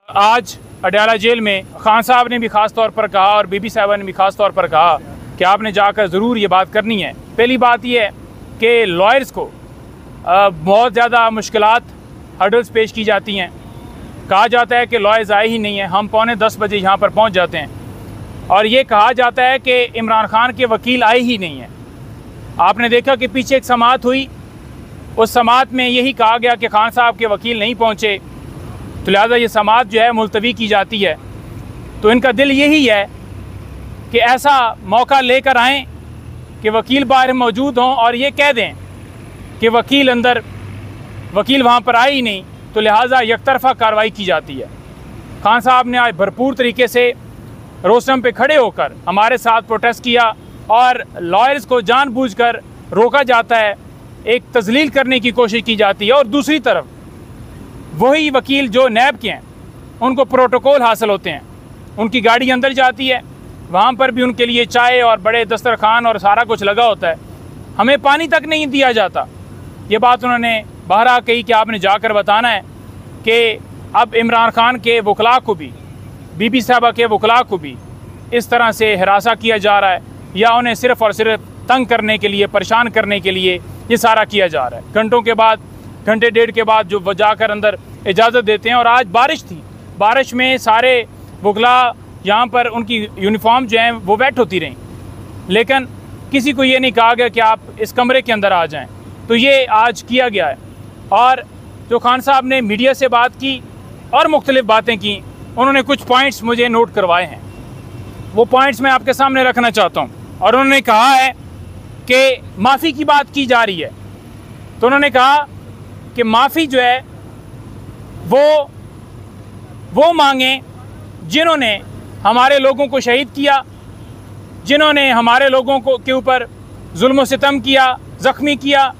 आज अडयाला जेल में खान साहब ने भी ख़ास तौर पर कहा और बीबी साहबा ने भी ख़ास तौर पर कहा कि आपने जाकर ज़रूर ये बात करनी है। पहली बात ये है कि लॉयर्स को बहुत ज़्यादा मुश्किलात हर्डल्स पेश की जाती हैं। कहा जाता है कि लॉयर्स आए ही नहीं हैं। हम 9:45 बजे यहाँ पर पहुँच जाते हैं और ये कहा जाता है कि इमरान खान के वकील आए ही नहीं हैं। आपने देखा कि पीछे एक समाअत हुई, उस समाअत में यही कहा गया कि खान साहब के वकील नहीं पहुँचे, तो लिहाजा ये समाअत जो है मुलतवी की जाती है। तो इनका दिल यही है कि ऐसा मौका लेकर आएँ कि वकील बाहर मौजूद हों और ये कह दें कि वकील वहाँ पर आए ही नहीं, तो लिहाजा यकतरफ़ा कार्रवाई की जाती है। खान साहब ने आज भरपूर तरीके से रोस्टम पे खड़े होकर हमारे साथ प्रोटेस्ट किया और लॉयर्स को जानबूझकर रोका जाता है, एक तजलील करने की कोशिश की जाती है। और दूसरी तरफ वही वकील जो नैब के हैं उनको प्रोटोकॉल हासिल होते हैं, उनकी गाड़ी अंदर जाती है, वहाँ पर भी उनके लिए चाय और बड़े दस्तरखान और सारा कुछ लगा होता है, हमें पानी तक नहीं दिया जाता। ये बात उन्होंने बहरा कही कि आपने जाकर बताना है कि अब इमरान खान के वकला को भी, बीबी साहबा के वकला को भी इस तरह से हिरासा किया जा रहा है या उन्हें सिर्फ़ और सिर्फ तंग करने के लिए, परेशान करने के लिए ये सारा किया जा रहा है। घंटों के बाद, घंटे डेढ़ के बाद जो जाकर अंदर इजाज़त देते हैं। और आज बारिश थी, बारिश में सारे वकला यहाँ पर उनकी यूनिफॉर्म जो हैं वो वेट होती रहीं, लेकिन किसी को ये नहीं कहा गया कि आप इस कमरे के अंदर आ जाएं। तो ये आज किया गया है। और जो खान साहब ने मीडिया से बात की और मुख्तलिफ़ बातें की, उन्होंने कुछ पॉइंट्स मुझे नोट करवाए हैं, वो पॉइंट्स मैं आपके सामने रखना चाहता हूँ। और उन्होंने कहा है कि माफ़ी की बात की जा रही है, तो उन्होंने कहा कि माफ़ी जो है वो मांगें जिन्होंने हमारे लोगों को शहीद किया, जिन्होंने हमारे लोगों को के ऊपर जुल्म सितम किया, ज़ख्मी किया,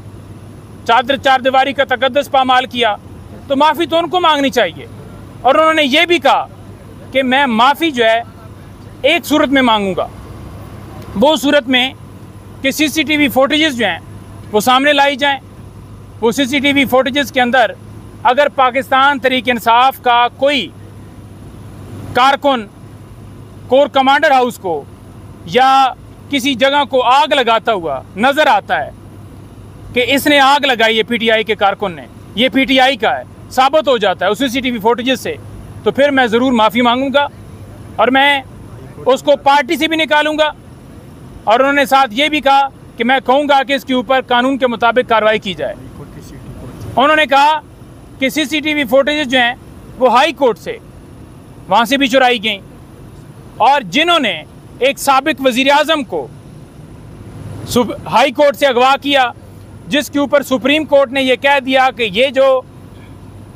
चार दीवारी का तकद्दुस पामाल किया, तो माफ़ी तो उनको मांगनी चाहिए। और उन्होंने ये भी कहा कि मैं माफ़ी जो है एक सूरत में मांगूंगा, वो सूरत में कि CCTV फुटेजेस जो हैं वो सामने लाई जाएं। वो CCTV फुटेजेस के अंदर अगर पाकिस्तान तहरीक-ए-इंसाफ का कोई कारकुन कोर कमांडर हाउस को या किसी जगह को आग लगाता हुआ नज़र आता है कि इसने आग लगाई है, PTI के कारकुन ने, ये PTI का है, साबित हो जाता है उस CCTV फुटेजेस से, तो फिर मैं ज़रूर माफ़ी मांगूंगा और मैं उसको पार्टी से भी निकालूंगा। और उन्होंने साथ ये भी कहा कि मैं कहूँगा कि इसके ऊपर कानून के मुताबिक कार्रवाई की जाए। उन्होंने कहा कि CCTV फुटेजेस जो हैं वो हाई कोर्ट से, वहाँ से भी चुराई गई, और जिन्होंने एक साबिक वज़ीर आज़म को हाई कोर्ट से अगवा किया, जिसके ऊपर सुप्रीम कोर्ट ने यह कह दिया कि ये जो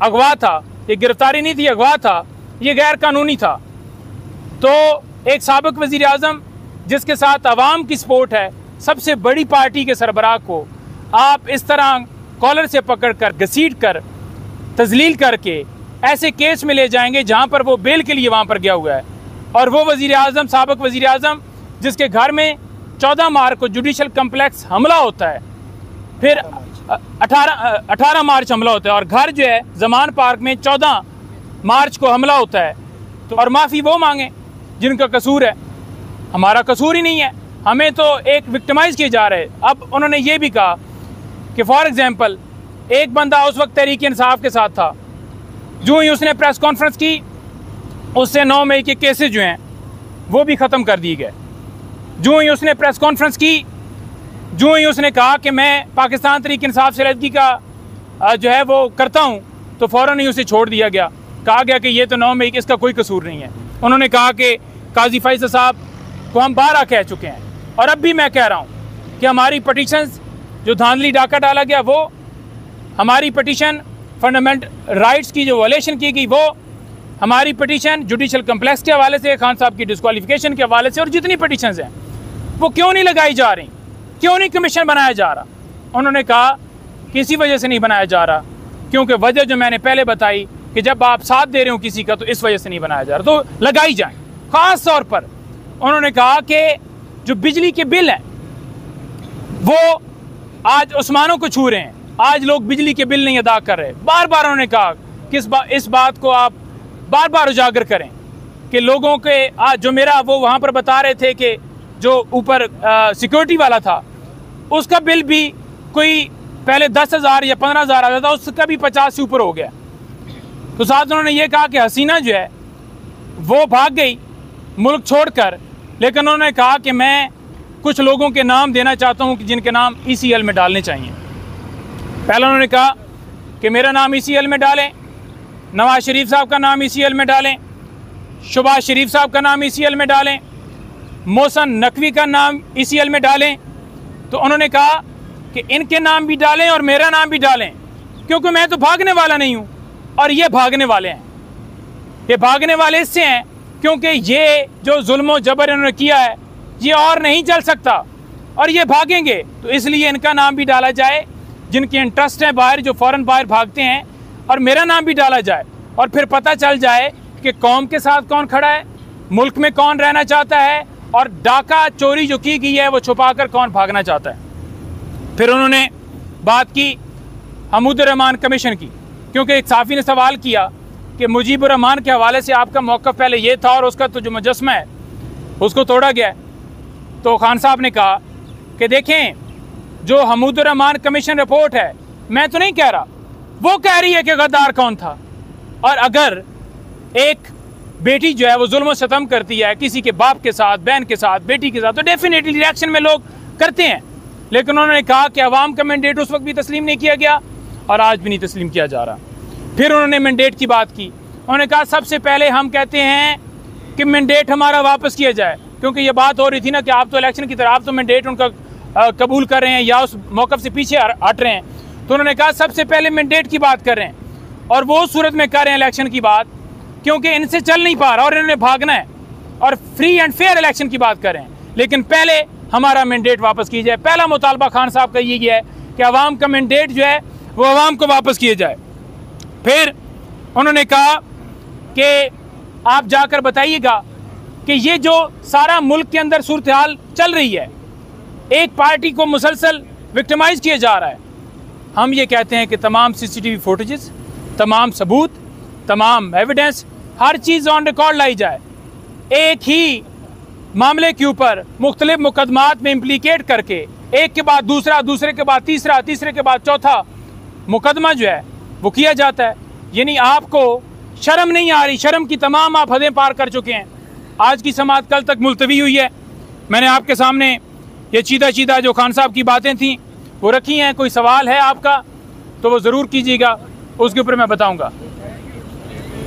अगवा था, ये गिरफ्तारी नहीं थी, अगवा था, ये गैर कानूनी था। तो एक साबिक वज़ीर आज़म जिसके साथ अवाम की सपोर्ट है, सबसे बड़ी पार्टी के सरबराह को आप इस तरह कॉलर से पकड़ कर, घसीट कर, तजलील करके ऐसे केस में ले जाएंगे जहां पर वो बेल के लिए वहां पर गया हुआ है। और वो वज़ीर आज़म, साबिक वज़ीर आज़म जिसके घर में 14 मार्च को जुडिशल कम्प्लेक्स हमला होता है, फिर 18 मार्च हमला होता है, और घर जो है जमान पार्क में 14 मार्च को हमला होता है। तो और माफ़ी वो मांगे जिनका कसूर है, हमारा कसूर ही नहीं है, हमें तो एक विक्टिमाइज़ किए जा रहे हैं। अब उन्होंने ये भी कहा कि फॉर एग्जांपल एक बंदा उस वक्त तहरीक-ए-इंसाफ के साथ था, जो ही उसने प्रेस कॉन्फ्रेंस की, उससे 9 मई के केसेस जो हैं वो भी ख़त्म कर दिए गए। जो ही उसने प्रेस कॉन्फ्रेंस की, जो ही उसने कहा कि मैं पाकिस्तान तहरीक-ए-इंसाफ से अलहदगी का जो है वो करता हूँ, तो फ़ौरन ही उसे छोड़ दिया गया। कहा गया कि ये तो 9 मई की, इसका कोई कसूर नहीं है। उन्होंने कहा कि काजी फैसल साहब को हम 12 कह चुके हैं, और अब भी मैं कह रहा हूँ कि हमारी पटिशन्स जो धांधली डाका डाला गया, वो हमारी पटिशन फंडामेंटल राइट्स की जो वायलेशन की गई, वो हमारी पटिशन जुडिशल कम्प्लेक्स के हवाले से, खान साहब की डिस्क्वालिफिकेशन के हवाले से, और जितनी पटिशन्स हैं वो क्यों नहीं लगाई जा रही, क्यों नहीं कमीशन बनाया जा रहा। उन्होंने कहा कि इसी वजह से नहीं बनाया जा रहा, क्योंकि वजह जो मैंने पहले बताई कि जब आप साथ दे रहे हो किसी का, तो इस वजह से नहीं बनाया जा रहा, तो लगाई जाए। ख़ास तौर पर उन्होंने कहा कि जो बिजली के बिल हैं वो आज आसमानों को छू रहे हैं, आज लोग बिजली के बिल नहीं अदा कर रहे। बार बार उन्होंने कहा कि इस बात को आप बार बार उजागर करें कि लोगों के जो मेरा वो वहाँ पर बता रहे थे कि जो ऊपर सिक्योरिटी वाला था उसका बिल भी कोई पहले 10,000 या 15,000 आता था, उसका भी 50 से ऊपर हो गया। तो साथ उन्होंने ये कहा कि हसीना जो है वो भाग गई मुल्क छोड़कर, लेकिन उन्होंने कहा कि मैं कुछ लोगों के नाम देना चाहता हूं कि जिनके नाम ECL में डालने चाहिए। पहले उन्होंने कहा कि मेरा नाम ECL में डालें, नवाज शरीफ साहब का नाम ECL में डालें, शहबाज शरीफ साहब का नाम ECL में डालें, मोहसन नकवी का नाम ECL में डालें। तो उन्होंने कहा कि इनके नाम भी डालें और मेरा नाम भी डालें, क्योंकि मैं तो भागने वाला नहीं हूं और ये भागने वाले हैं। ये भागने वाले इससे हैं क्योंकि ये जो जुल्म जबर इन्होंने किया है ये और नहीं चल सकता और ये भागेंगे, तो इसलिए इनका नाम भी डाला जाए जिनके इंटरेस्ट है बाहर, जो फ़ौरन बाहर भागते हैं, और मेरा नाम भी डाला जाए और फिर पता चल जाए कि कौम के साथ कौन खड़ा है, मुल्क में कौन रहना चाहता है और डाका चोरी जो की गई है वो छुपाकर कौन भागना चाहता है। फिर उन्होंने बात की हमूदुर रहमान कमीशन की, क्योंकि एक साफ़ी ने सवाल किया कि मुजीबुर रहमान के हवाले से आपका मौक़िफ़ पहले ये था और उसका तो जो मुजस्मा है उसको तोड़ा गया है। तो खान साहब ने कहा कि देखें, जो हमूदुर रहमान कमीशन रिपोर्ट है, मैं तो नहीं कह रहा, वो कह रही है कि गद्दार कौन था। और अगर एक बेटी जो है वो जुल्म सितम करती है किसी के बाप के साथ, बहन के साथ, बेटी के साथ, तो डेफिनेटली रिएक्शन में लोग करते हैं। लेकिन उन्होंने कहा कि अवाम का मैंडेट उस वक्त भी तस्लीम नहीं किया गया और आज भी नहीं तस्लीम किया जा रहा। फिर उन्होंने मैंडेट की बात की। उन्होंने कहा सबसे पहले हम कहते हैं कि मैंडेट हमारा वापस किया जाए, क्योंकि ये बात हो रही थी ना कि आप तो इलेक्शन की तरह आप तो मैंडेट उनका कबूल कर रहे हैं या उस मौक़िफ़ से पीछे हट रहे हैं। तो उन्होंने कहा सबसे पहले मैंडेट की बात कर रहे हैं और वो सूरत में कर रहे हैं इलेक्शन की बात, क्योंकि इनसे चल नहीं पा रहा और इन्होंने भागना है और फ्री एंड फेयर इलेक्शन की बात कर रहे हैं। लेकिन पहले हमारा मैंडेट वापस किया जाए। पहला मुतालबा खान साहब का ये है कि अवाम का मैंडेट जो है वो अवाम को वापस किया जाए। फिर उन्होंने कहा कि आप जाकर बताइएगा कि ये जो सारा मुल्क के अंदर सूरत हाल चल रही है, एक पार्टी को मुसलसल विक्टिमाइज किया जा रहा है। हम ये कहते हैं कि तमाम CCTV फुटेजेस, तमाम सबूत, तमाम एविडेंस, हर चीज़ ऑन रिकॉर्ड लाई जाए। एक ही मामले के ऊपर मुख्तलिफ मुकदमात में इम्प्लीकेट करके एक के बाद दूसरा, दूसरे के बाद तीसरा, तीसरे के बाद चौथा मुकदमा जो है वो किया जाता है। यानी आपको शर्म नहीं आ रही, शर्म की तमाम आप हदें पार कर चुके हैं। आज की समाअत कल तक मुलतवी हुई है। मैंने आपके सामने ये चीदा चीदा जो खान साहब की बातें थी वो रखी हैं। कोई सवाल है आपका तो वो ज़रूर कीजिएगा, उसके ऊपर मैं बताऊँगा।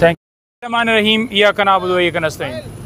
Thank you. रहमान रहीम, इय्याका नअबुदु व इय्याका नस्तईन।